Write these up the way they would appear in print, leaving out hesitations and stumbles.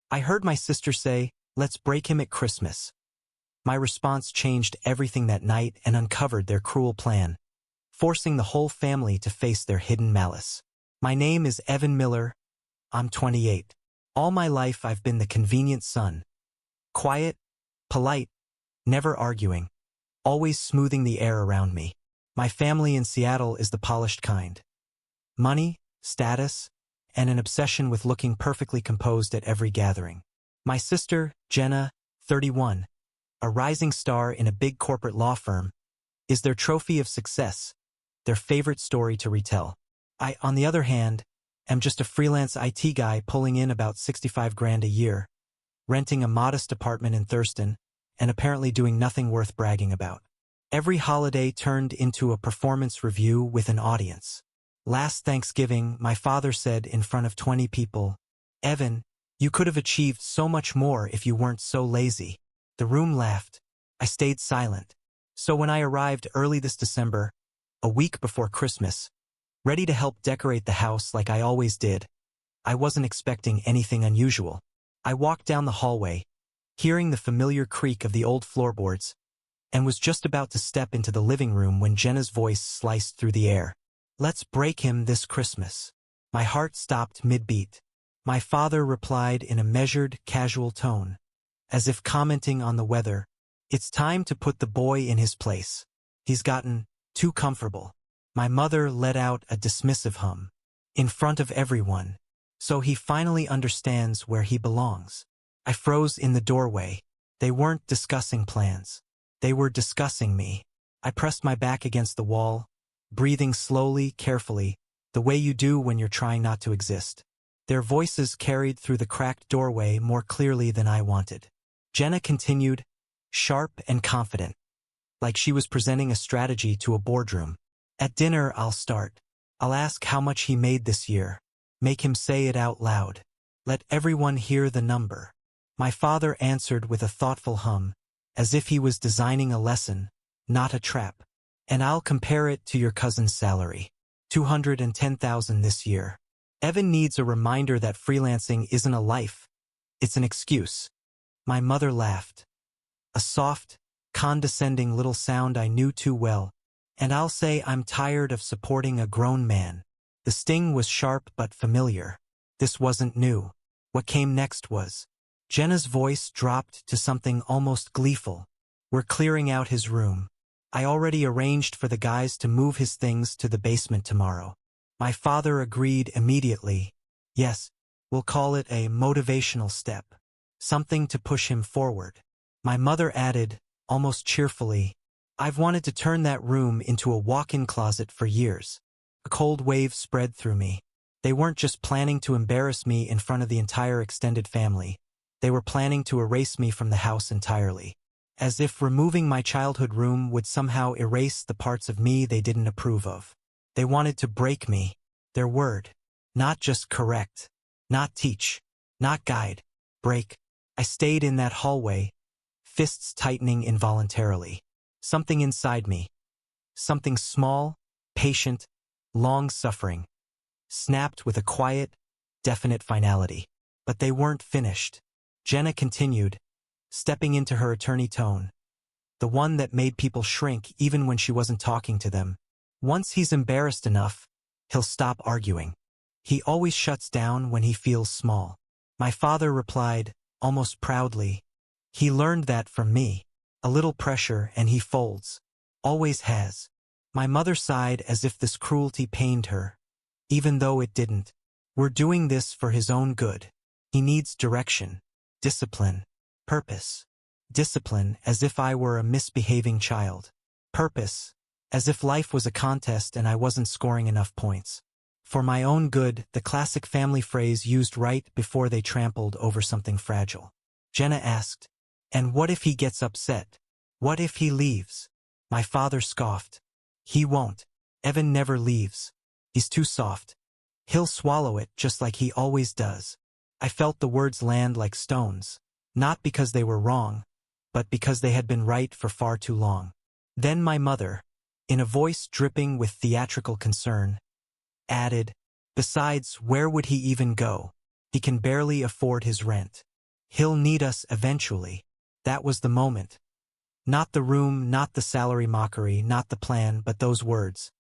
I heard my sister say, "Let's break him at Christmas." My response changed everything that night and uncovered their cruel plan, forcing the whole family to face their hidden malice. My name is Evan Miller. I'm 28. All my life I've been the convenient son. Quiet, polite, never arguing, always smoothing the air around me. My family in Seattle is the polished kind. Money, status, and an obsession with looking perfectly composed at every gathering. My sister, Jenna, 31, a rising star in a big corporate law firm, is their trophy of success, their favorite story to retell. I, on the other hand, am just a freelance IT guy pulling in about 65 grand a year, renting a modest apartment in Thurston, and apparently doing nothing worth bragging about. Every holiday turned into a performance review with an audience. Last Thanksgiving, my father said in front of 20 people, "Evan, you could have achieved so much more if you weren't so lazy." The room laughed. I stayed silent. So when I arrived early this December, a week before Christmas, ready to help decorate the house like I always did, I wasn't expecting anything unusual. I walked down the hallway, hearing the familiar creak of the old floorboards, and was just about to step into the living room when Jenna's voice sliced through the air. "Let's break him this Christmas." My heart stopped mid-beat. My father replied in a measured, casual tone, as if commenting on the weather, "It's time to put the boy in his place. He's gotten too comfortable." My mother let out a dismissive hum. "In front of everyone. So he finally understands where he belongs." I froze in the doorway. They weren't discussing plans. They were discussing me. I pressed my back against the wall, breathing slowly, carefully, the way you do when you're trying not to exist. Their voices carried through the cracked doorway more clearly than I wanted. Jenna continued, sharp and confident, like she was presenting a strategy to a boardroom. "At dinner, I'll start. I'll ask how much he made this year. Make him say it out loud. Let everyone hear the number." My father answered with a thoughtful hum, as if he was designing a lesson, not a trap. "And I'll compare it to your cousin's salary. 210,000 this year." Evan needs a reminder that freelancing isn't a life. It's an excuse. My mother laughed. A soft, condescending little sound I knew too well. "And I'll say I'm tired of supporting a grown man." The sting was sharp but familiar. This wasn't new. What came next was, Jenna's voice dropped to something almost gleeful. "We're clearing out his room. I already arranged for the guys to move his things to the basement tomorrow." My father agreed immediately. "Yes, we'll call it a motivational step. Something to push him forward." My mother added, almost cheerfully, "I've wanted to turn that room into a walk-in closet for years." A cold wave spread through me. They weren't just planning to embarrass me in front of the entire extended family. They were planning to erase me from the house entirely. As if removing my childhood room would somehow erase the parts of me they didn't approve of. They wanted to break me. Their word. Not just correct. Not teach. Not guide. Break. I stayed in that hallway, fists tightening involuntarily. Something inside me. Something small, patient, long-suffering. Snapped with a quiet, definite finality. But they weren't finished. Jenna continued, stepping into her attorney tone. The one that made people shrink even when she wasn't talking to them. "Once he's embarrassed enough, he'll stop arguing. He always shuts down when he feels small." My father replied, almost proudly, "He learned that from me. A little pressure and he folds. Always has." My mother sighed as if this cruelty pained her, even though it didn't. "We're doing this for his own good. He needs direction, discipline, purpose." Discipline, as if I were a misbehaving child. Purpose, as if life was a contest and I wasn't scoring enough points. For my own good, the classic family phrase used right before they trampled over something fragile. Jenna asked, "And what if he gets upset? What if he leaves?" My father scoffed. "He won't. Evan never leaves. He's too soft. He'll swallow it just like he always does." I felt the words land like stones, not because they were wrong, but because they had been right for far too long. Then my mother, in a voice dripping with theatrical concern, added, "Besides, where would he even go? He can barely afford his rent." He'll need us eventually. That was the moment. Not the room, not the salary mockery, not the plan, but those words.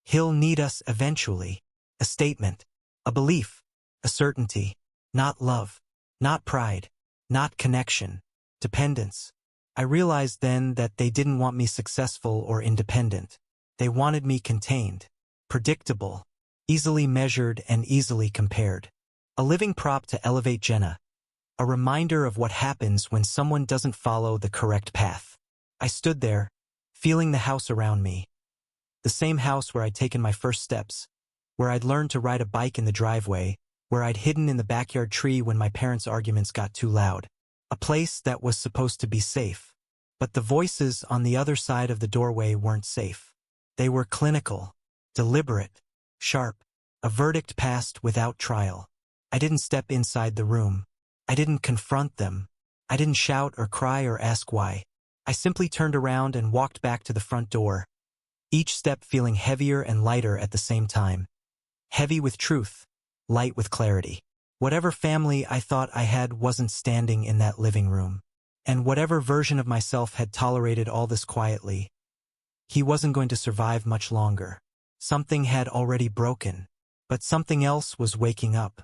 He'll need us eventually. A statement. A belief. A certainty. Not love. Not pride. Not connection. Dependence. I realized then that they didn't want me successful or independent. They wanted me contained. Predictable. Easily measured and easily compared. A living prop to elevate Jenna. A reminder of what happens when someone doesn't follow the correct path. I stood there, feeling the house around me. The same house where I'd taken my first steps, where I'd learned to ride a bike in the driveway, where I'd hidden in the backyard tree when my parents' arguments got too loud. A place that was supposed to be safe. But the voices on the other side of the doorway weren't safe. They were clinical, deliberate, sharp, a verdict passed without trial. I didn't step inside the room. I didn't confront them. I didn't shout or cry or ask why. I simply turned around and walked back to the front door, each step feeling heavier and lighter at the same time. Heavy with truth, light with clarity. Whatever family I thought I had wasn't standing in that living room. And whatever version of myself had tolerated all this quietly, he wasn't going to survive much longer. Something had already broken, but something else was waking up.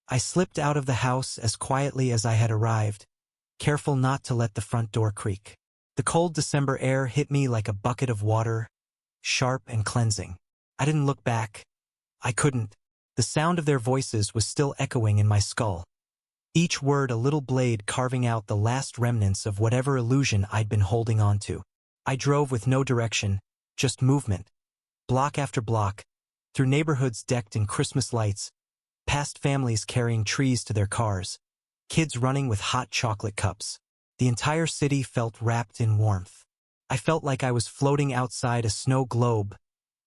I slipped out of the house as quietly as I had arrived, careful not to let the front door creak. The cold December air hit me like a bucket of water, sharp and cleansing. I didn't look back. I couldn't. The sound of their voices was still echoing in my skull. Each word a little blade carving out the last remnants of whatever illusion I'd been holding on to. I drove with no direction, just movement. Block after block, through neighborhoods decked in Christmas lights, past families carrying trees to their cars, kids running with hot chocolate cups. The entire city felt wrapped in warmth. I felt like I was floating outside a snow globe,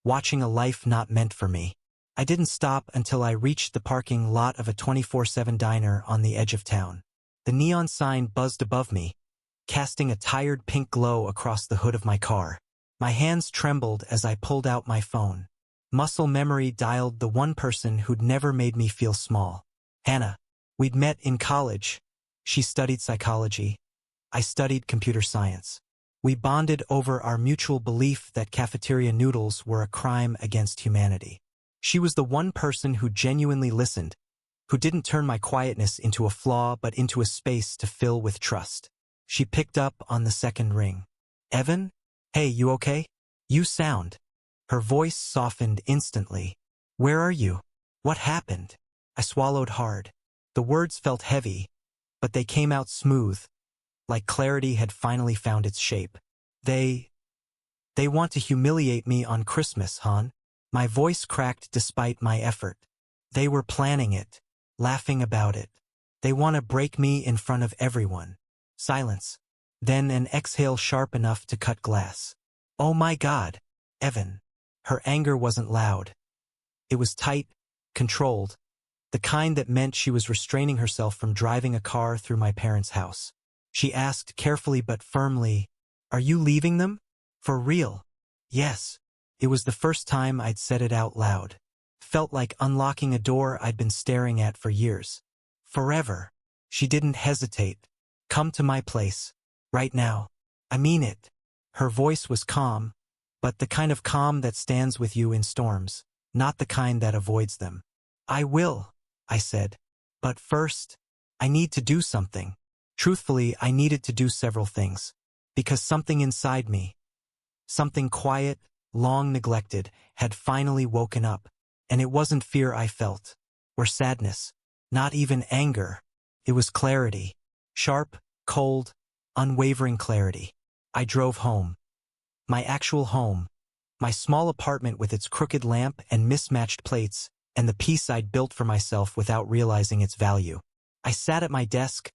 watching a life not meant for me. I didn't stop until I reached the parking lot of a 24/7 diner on the edge of town. The neon sign buzzed above me, casting a tired pink glow across the hood of my car. My hands trembled as I pulled out my phone. Muscle memory dialed the one person who'd never made me feel small. Hannah. We'd met in college. She studied psychology. I studied computer science. We bonded over our mutual belief that cafeteria noodles were a crime against humanity. She was the one person who genuinely listened, who didn't turn my quietness into a flaw but into a space to fill with trust. She picked up on the second ring. Evan? Hey, you okay? You sound. Her voice softened instantly. Where are you? What happened? I swallowed hard. The words felt heavy, but they came out smooth, like clarity had finally found its shape. They want to humiliate me on Christmas, hon. My voice cracked despite my effort. They were planning it, laughing about it. They want to break me in front of everyone. Silence. Then an exhale sharp enough to cut glass. Oh my God, Evan. Her anger wasn't loud. It was tight, controlled, the kind that meant she was restraining herself from driving a car through my parents' house. She asked carefully but firmly, "Are you leaving them? For real?" Yes. It was the first time I'd said it out loud. Felt like unlocking a door I'd been staring at for years. Forever. She didn't hesitate. Come to my place. Right now. I mean it. Her voice was calm, but the kind of calm that stands with you in storms, not the kind that avoids them. I will, I said. But first, I need to do something. Truthfully, I needed to do several things. Because something inside me, something quiet, long neglected, had finally woken up. And it wasn't fear I felt, or sadness, not even anger. It was clarity. Sharp, cold, unwavering clarity. I drove home. My actual home. My small apartment with its crooked lamp and mismatched plates, and the peace I'd built for myself without realizing its value. I sat at my desk,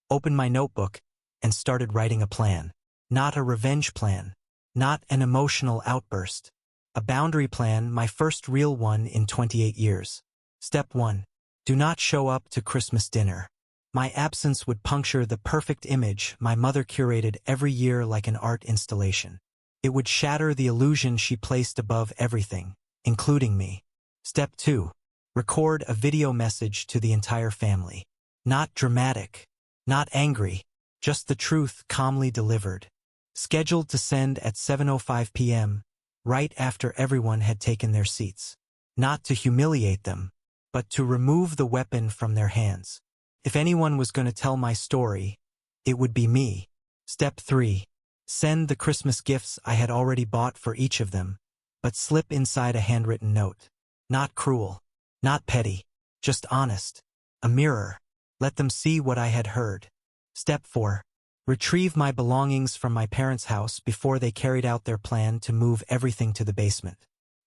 opened my notebook, and started writing a plan. Not a revenge plan. Not an emotional outburst. A boundary plan, my first real one in 28 years. Step 1. Do not show up to Christmas dinner. My absence would puncture the perfect image my mother curated every year like an art installation. It would shatter the illusion she placed above everything, including me. Step 2. Record a video message to the entire family. Not dramatic. Not angry, just the truth calmly delivered. Scheduled to send at 7:05 p.m., right after everyone had taken their seats. Not to humiliate them, but to remove the weapon from their hands. If anyone was going to tell my story, it would be me. Step 3. Send the Christmas gifts I had already bought for each of them, but slip inside a handwritten note. Not cruel, not petty, just honest. A mirror. Let them see what I had heard. Step 4. Retrieve my belongings from my parents' house before they carried out their plan to move everything to the basement.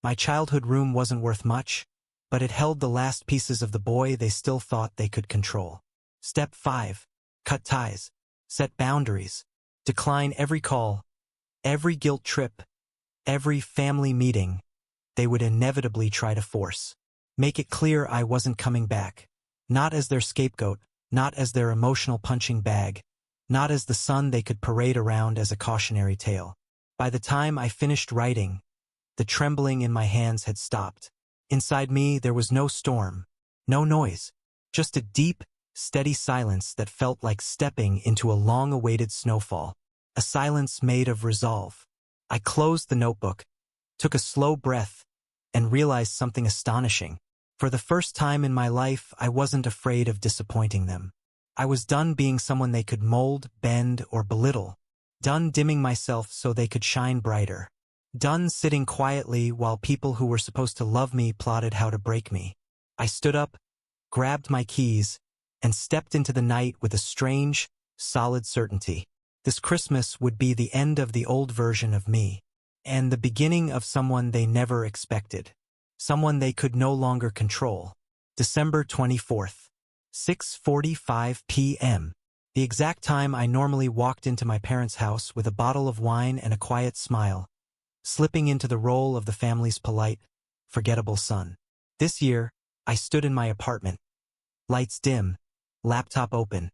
My childhood room wasn't worth much, but it held the last pieces of the boy they still thought they could control. Step 5. Cut ties. Set boundaries. Decline every call, every guilt trip, every family meeting they would inevitably try to force. Make it clear I wasn't coming back. Not as their scapegoat, not as their emotional punching bag, not as the son they could parade around as a cautionary tale. By the time I finished writing, the trembling in my hands had stopped. Inside me there was no storm, no noise, just a deep, steady silence that felt like stepping into a long-awaited snowfall. A silence made of resolve. I closed the notebook, took a slow breath, and realized something astonishing. For the first time in my life, I wasn't afraid of disappointing them. I was done being someone they could mold, bend, or belittle. Done dimming myself so they could shine brighter. Done sitting quietly while people who were supposed to love me plotted how to break me. I stood up, grabbed my keys, and stepped into the night with a strange, solid certainty. This Christmas would be the end of the old version of me, and the beginning of someone they never expected. Someone they could no longer control. December 24th, 6:45 p.m. The exact time I normally walked into my parents' house with a bottle of wine and a quiet smile, slipping into the role of the family's polite, forgettable son. This year, I stood in my apartment. Lights dim, laptop open,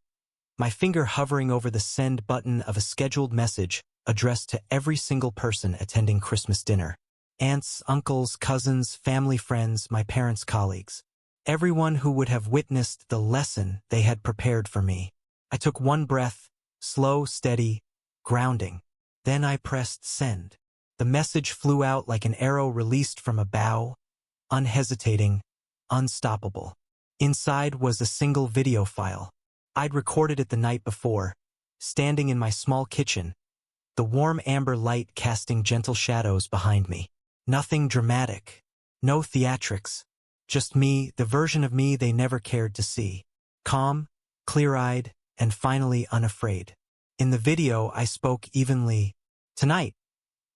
my finger hovering over the send button of a scheduled message addressed to every single person attending Christmas dinner. Aunts, uncles, cousins, family friends, my parents' colleagues. Everyone who would have witnessed the lesson they had prepared for me. I took one breath, slow, steady, grounding. Then I pressed send. The message flew out like an arrow released from a bow, unhesitating, unstoppable. Inside was a single video file. I'd recorded it the night before, standing in my small kitchen, the warm amber light casting gentle shadows behind me. Nothing dramatic, no theatrics, just me, the version of me they never cared to see. Calm, clear-eyed, and finally unafraid. In the video, I spoke evenly. Tonight,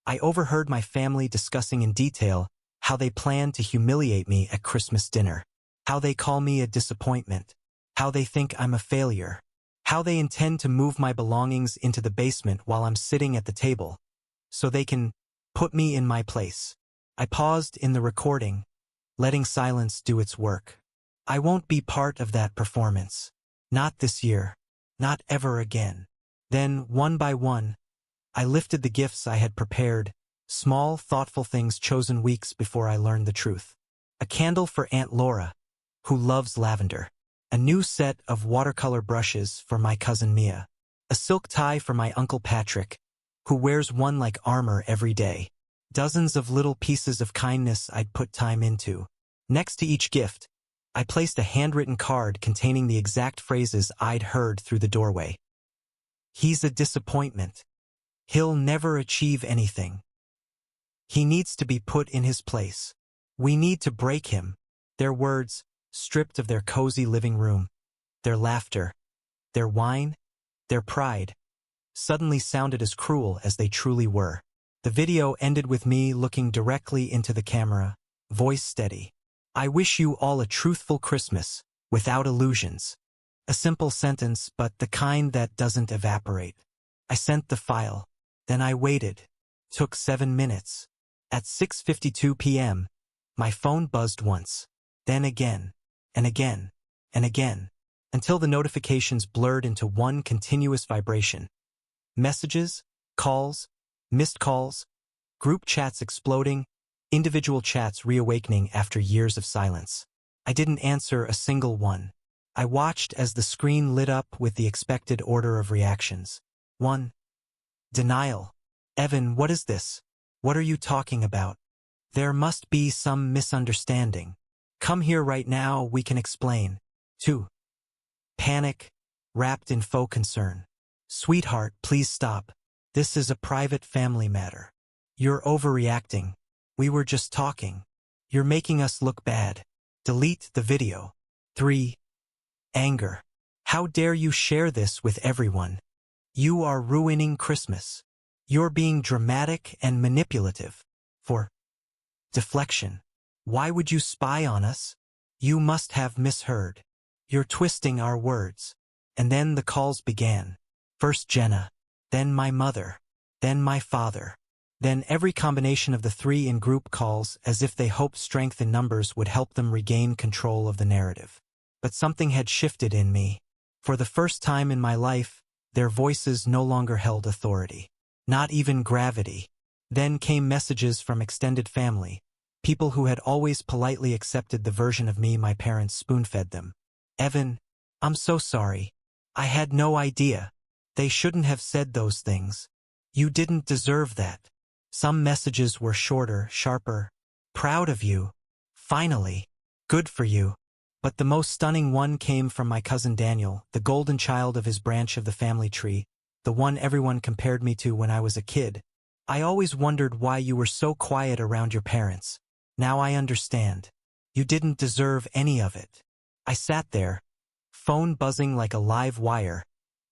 I overheard my family discussing in detail how they plan to humiliate me at Christmas dinner, how they call me a disappointment, how they think I'm a failure, how they intend to move my belongings into the basement while I'm sitting at the table, so they can put me in my place. I paused in the recording, letting silence do its work. I won't be part of that performance. Not this year. Not ever again. Then, one by one, I lifted the gifts I had prepared, small, thoughtful things chosen weeks before I learned the truth. A candle for Aunt Laura, who loves lavender. A new set of watercolor brushes for my cousin Mia. A silk tie for my Uncle Patrick, who wears one like armor every day. Dozens of little pieces of kindness I'd put time into. Next to each gift, I placed a handwritten card containing the exact phrases I'd heard through the doorway. He's a disappointment. He'll never achieve anything. He needs to be put in his place. We need to break him. Their words, stripped of their cozy living room, their laughter, their wine, their pride, suddenly sounded as cruel as they truly were. The video ended with me looking directly into the camera, voice steady. I wish you all a truthful Christmas, without illusions. A simple sentence, but the kind that doesn't evaporate. I sent the file. Then I waited. Took 7 minutes. At 6:52 p.m., my phone buzzed once, then again, and again, and again, until the notifications blurred into one continuous vibration. Messages, calls, missed calls, group chats exploding, individual chats reawakening after years of silence. I didn't answer a single one. I watched as the screen lit up with the expected order of reactions. 1. Denial. Evan, what is this? What are you talking about? There must be some misunderstanding. Come here right now, we can explain. 2. Panic, wrapped in faux concern. Sweetheart, please stop. This is a private family matter. You're overreacting. We were just talking. You're making us look bad. Delete the video. 3. Anger. How dare you share this with everyone? You are ruining Christmas. You're being dramatic and manipulative. 4. Deflection. Why would you spy on us? You must have misheard. You're twisting our words. And then the calls began. First Jenna, then my mother, then my father, then every combination of the three in group calls as if they hoped strength in numbers would help them regain control of the narrative. But something had shifted in me. For the first time in my life, their voices no longer held authority. Not even gravity. Then came messages from extended family, people who had always politely accepted the version of me my parents spoon-fed them. Evan, I'm so sorry. I had no idea. They shouldn't have said those things. You didn't deserve that. Some messages were shorter, sharper. Proud of you. Finally. Good for you. But the most stunning one came from my cousin Daniel, the golden child of his branch of the family tree, the one everyone compared me to when I was a kid. I always wondered why you were so quiet around your parents. Now I understand. You didn't deserve any of it. I sat there, phone buzzing like a live wire,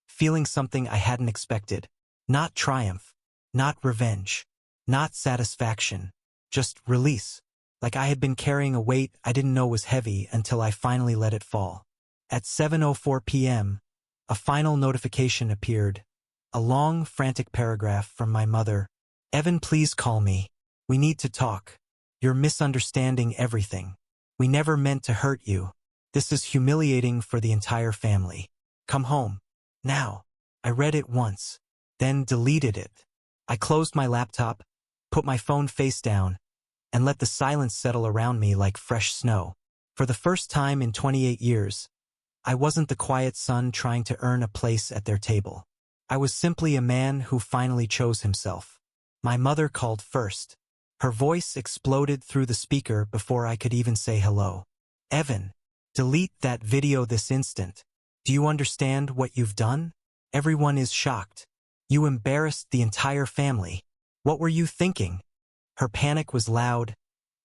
feeling something I hadn't expected. Not triumph, not revenge, not satisfaction, just release. Like I had been carrying a weight I didn't know was heavy until I finally let it fall. At 7:04 p.m., a final notification appeared. A long, frantic paragraph from my mother. Evan, please call me. We need to talk. You're misunderstanding everything. We never meant to hurt you. This is humiliating for the entire family. Come home. Now. I read it once, then deleted it. I closed my laptop, put my phone face down, and let the silence settle around me like fresh snow. For the first time in 28 years, I wasn't the quiet son trying to earn a place at their table. I was simply a man who finally chose himself. My mother called first. Her voice exploded through the speaker before I could even say hello. Evan, delete that video this instant. Do you understand what you've done? Everyone is shocked. You embarrassed the entire family. What were you thinking? Her panic was loud,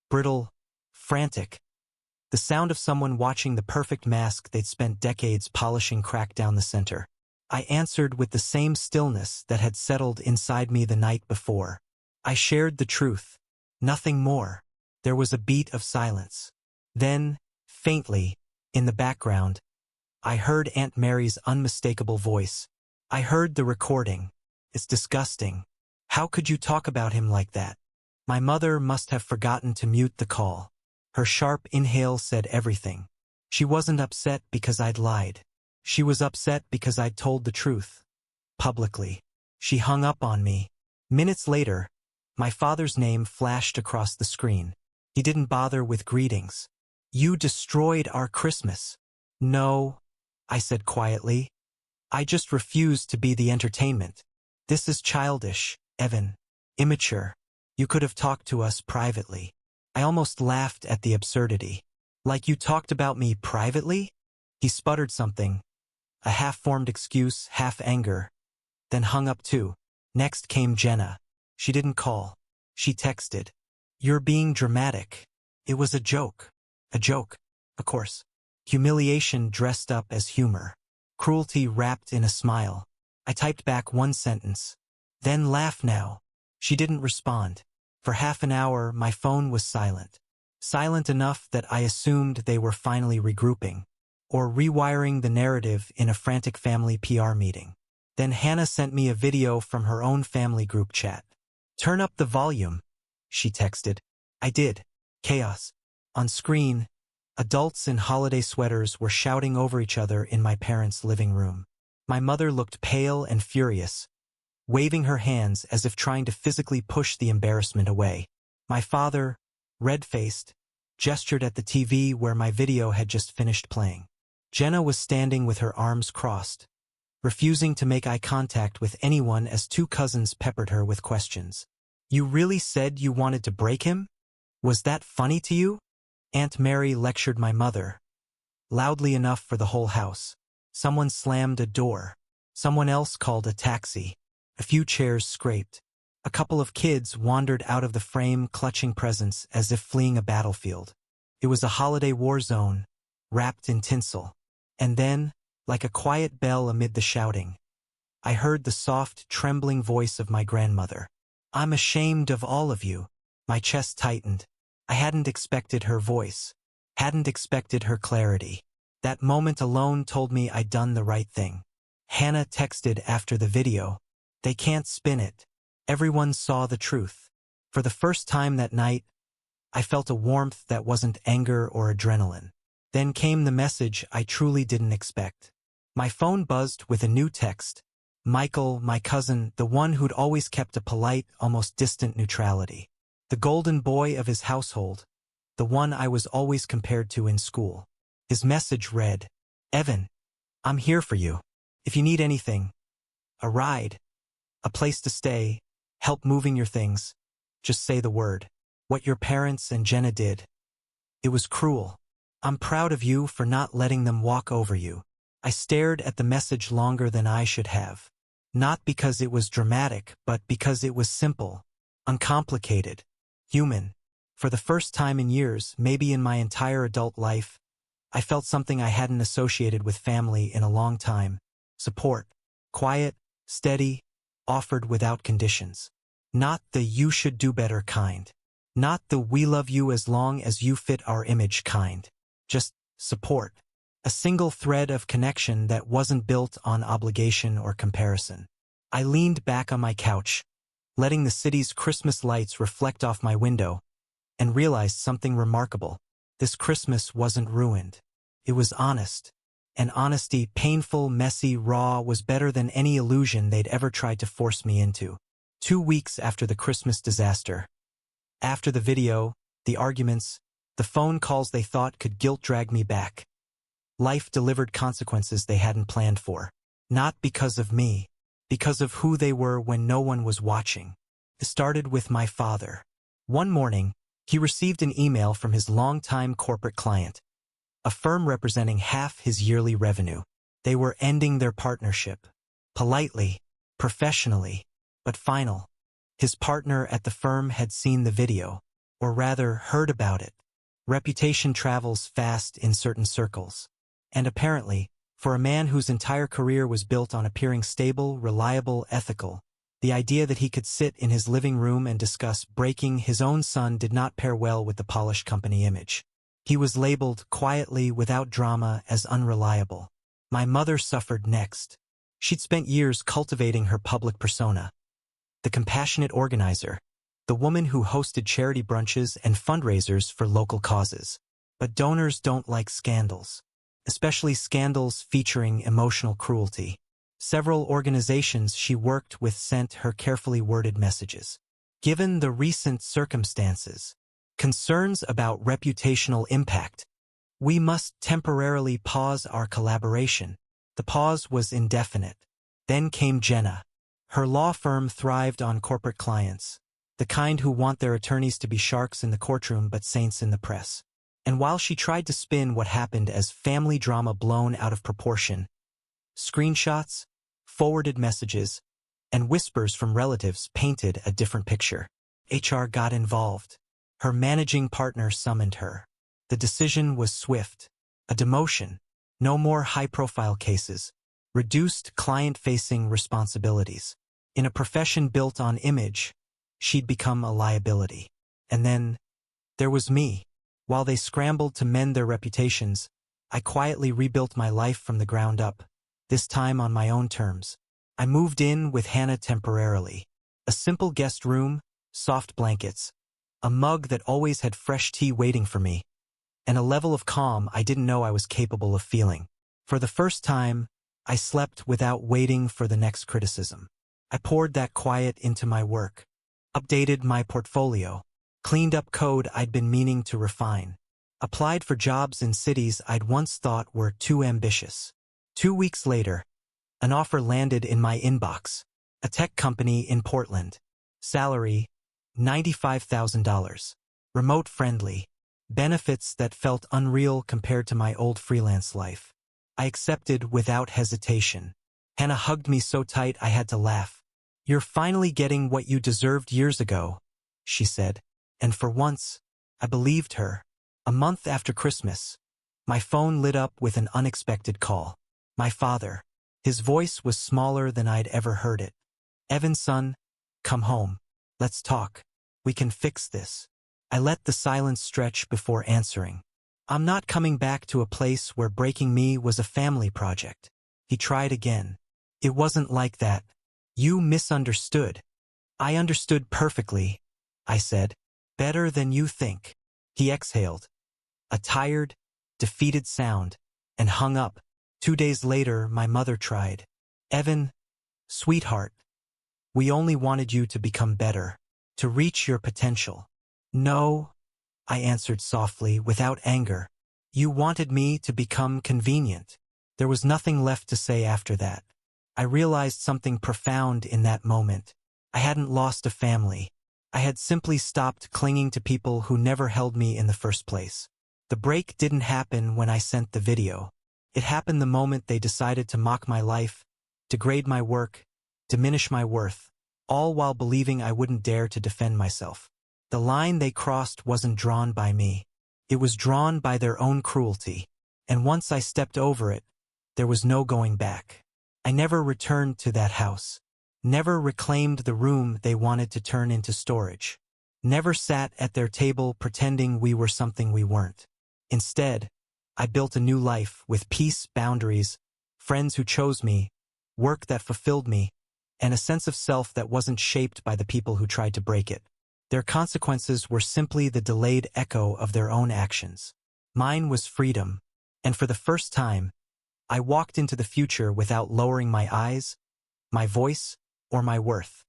brittle, frantic. The sound of someone watching the perfect mask they'd spent decades polishing cracked down the center. I answered with the same stillness that had settled inside me the night before. I shared the truth. Nothing more. There was a beat of silence. Then, faintly, in the background, I heard Aunt Mary's unmistakable voice. I heard the recording. It's disgusting. How could you talk about him like that? My mother must have forgotten to mute the call. Her sharp inhale said everything. She wasn't upset because I'd lied. She was upset because I'd told the truth. Publicly. She hung up on me. Minutes later, my father's name flashed across the screen. He didn't bother with greetings. You destroyed our Christmas. No, I said quietly. I just refused to be the entertainment. This is childish, Evan. Immature. You could have talked to us privately. I almost laughed at the absurdity. Like you talked about me privately? He sputtered something. A half-formed excuse, half anger. Then hung up too. Next came Jenna. She didn't call. She texted. You're being dramatic. It was a joke. A joke, of course. Humiliation dressed up as humor. Cruelty wrapped in a smile. I typed back one sentence. Then laugh now. She didn't respond. For half an hour, my phone was silent. Silent enough that I assumed they were finally regrouping, or rewiring the narrative in a frantic family PR meeting. Then Hannah sent me a video from her own family group chat. Turn up the volume, she texted. I did. Chaos. On screen, adults in holiday sweaters were shouting over each other in my parents' living room. My mother looked pale and furious, waving her hands as if trying to physically push the embarrassment away. My father, red-faced, gestured at the TV where my video had just finished playing. Jenna was standing with her arms crossed, refusing to make eye contact with anyone as two cousins peppered her with questions. "You really said you wanted to break him? Was that funny to you?" Aunt Mary lectured my mother, loudly enough for the whole house. Someone slammed a door. Someone else called a taxi. A few chairs scraped. A couple of kids wandered out of the frame clutching presents as if fleeing a battlefield. It was a holiday war zone, wrapped in tinsel. And then, like a quiet bell amid the shouting, I heard the soft, trembling voice of my grandmother. "I'm ashamed of all of you." My chest tightened. I hadn't expected her voice. Hadn't expected her clarity. That moment alone told me I'd done the right thing. Hannah texted after the video. "They can't spin it. Everyone saw the truth." For the first time that night, I felt a warmth that wasn't anger or adrenaline. Then came the message I truly didn't expect. My phone buzzed with a new text. Michael, my cousin, the one who'd always kept a polite, almost distant neutrality. The golden boy of his household. The one I was always compared to in school. His message read, "Evan, I'm here for you. If you need anything, a ride, a place to stay, help moving your things, just say the word." What your parents and Jenna did. It was cruel. "I'm proud of you for not letting them walk over you." I stared at the message longer than I should have. Not because it was dramatic, but because it was simple, uncomplicated, human. For the first time in years, maybe in my entire adult life, I felt something I hadn't associated with family in a long time. Support. Quiet, steady, offered without conditions. Not the "you should do better" kind. Not the "we love you as long as you fit our image" kind. Just support. A single thread of connection that wasn't built on obligation or comparison. I leaned back on my couch, letting the city's Christmas lights reflect off my window, and realized something remarkable. This Christmas wasn't ruined. It was honest. And honesty, painful, messy, raw, was better than any illusion they'd ever tried to force me into. 2 weeks after the Christmas disaster. After the video, the arguments, the phone calls they thought could guilt-drag me back. Life delivered consequences they hadn't planned for. Not because of me, because of who they were when no one was watching. It started with my father. One morning, he received an email from his longtime corporate client, a firm representing half his yearly revenue. They were ending their partnership. Politely, professionally, but final. His partner at the firm had seen the video, or rather heard about it. Reputation travels fast in certain circles. And apparently, for a man whose entire career was built on appearing stable, reliable, ethical, the idea that he could sit in his living room and discuss breaking his own son did not pair well with the polished company image. He was labeled, quietly, without drama, as unreliable. My mother suffered next. She'd spent years cultivating her public persona. The compassionate organizer, the woman who hosted charity brunches and fundraisers for local causes. But donors don't like scandals, especially scandals featuring emotional cruelty. Several organizations she worked with sent her carefully worded messages. Given the recent circumstances, concerns about reputational impact, we must temporarily pause our collaboration. The pause was indefinite. Then came Jenna. Her law firm thrived on corporate clients, the kind who want their attorneys to be sharks in the courtroom but saints in the press. And while she tried to spin what happened as family drama blown out of proportion, screenshots, forwarded messages, and whispers from relatives painted a different picture. HR got involved. Her managing partner summoned her. The decision was swift. A demotion. No more high-profile cases. Reduced client-facing responsibilities. In a profession built on image, she'd become a liability. And then, there was me. While they scrambled to mend their reputations, I quietly rebuilt my life from the ground up, this time on my own terms. I moved in with Hannah temporarily. A simple guest room, soft blankets, a mug that always had fresh tea waiting for me, and a level of calm I didn't know I was capable of feeling. For the first time, I slept without waiting for the next criticism. I poured that quiet into my work, updated my portfolio, cleaned up code I'd been meaning to refine. Applied for jobs in cities I'd once thought were too ambitious. 2 weeks later, an offer landed in my inbox. A tech company in Portland. Salary, $95,000. Remote friendly. Benefits that felt unreal compared to my old freelance life. I accepted without hesitation. Hannah hugged me so tight I had to laugh. "You're finally getting what you deserved years ago," she said. And for once, I believed her. A month after Christmas, my phone lit up with an unexpected call. My father. His voice was smaller than I'd ever heard it. "Evan, son, come home. Let's talk. We can fix this." I let the silence stretch before answering. "I'm not coming back to a place where breaking me was a family project." He tried again. "It wasn't like that. You misunderstood." "I understood perfectly," I said. "Better than you think." He exhaled, a tired, defeated sound, and hung up. 2 days later, my mother tried. "Evan, sweetheart, we only wanted you to become better, to reach your potential." "No," I answered softly, without anger. "You wanted me to become convenient." There was nothing left to say after that. I realized something profound in that moment. I hadn't lost a family. I had simply stopped clinging to people who never held me in the first place. The break didn't happen when I sent the video. It happened the moment they decided to mock my life, degrade my work, diminish my worth, all while believing I wouldn't dare to defend myself. The line they crossed wasn't drawn by me. It was drawn by their own cruelty. And once I stepped over it, there was no going back. I never returned to that house. Never reclaimed the room they wanted to turn into storage. Never sat at their table pretending we were something we weren't. Instead, I built a new life with peace, boundaries, friends who chose me, work that fulfilled me, and a sense of self that wasn't shaped by the people who tried to break it. Their consequences were simply the delayed echo of their own actions. Mine was freedom, and for the first time, I walked into the future without lowering my eyes, my voice, or my worth.